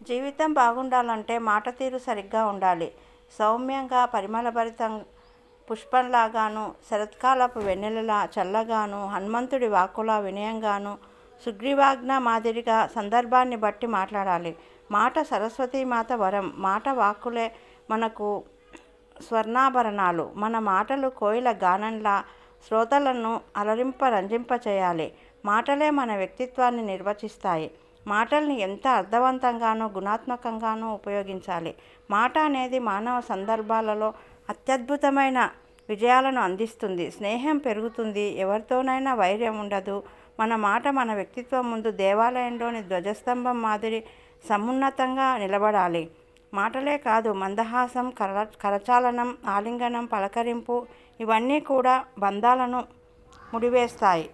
జీవితం బాగుండాలంటే మాట తీరు సరిగ్గా ఉండాలి. సౌమ్యంగా, పరిమళభరితం పుష్పంలాగాను, శరత్కాలపు వెన్నెలలా చల్లగాను, హనుమంతుడి వాక్కులా వినయంగాను, సుగ్రీవాజ్ఞ మాదిరిగా సందర్భాన్ని బట్టి మాట్లాడాలి. మాట సరస్వతీమాత వరం. మాట వాక్కులే మనకు స్వర్ణాభరణాలు. మన మాటలు కోయిల గానంలా శ్రోతలను రంజింపచేయాలి. మాటలే మన వ్యక్తిత్వాన్ని నిర్వచిస్తాయి. మాటల్ని ఎంత అర్థవంతంగానూ గుణాత్మకంగానూ ఉపయోగించాలి. మాట అనేది మానవ సందర్భాలలో అత్యద్భుతమైన విజయాలను అందిస్తుంది. స్నేహం పెరుగుతుంది. ఎవరితోనైనా వైర్యం ఉండదు. మన మాట మన వ్యక్తిత్వం ముందు దేవాలయంలోని ధ్వజస్తంభం మాదిరి సమున్నతంగా నిలబడాలి. మాటలే కాదు, మందహాసం, కరచాలనం, ఆలింగనం, పలకరింపు ఇవన్నీ కూడా బంధాలను ముడివేస్తాయి.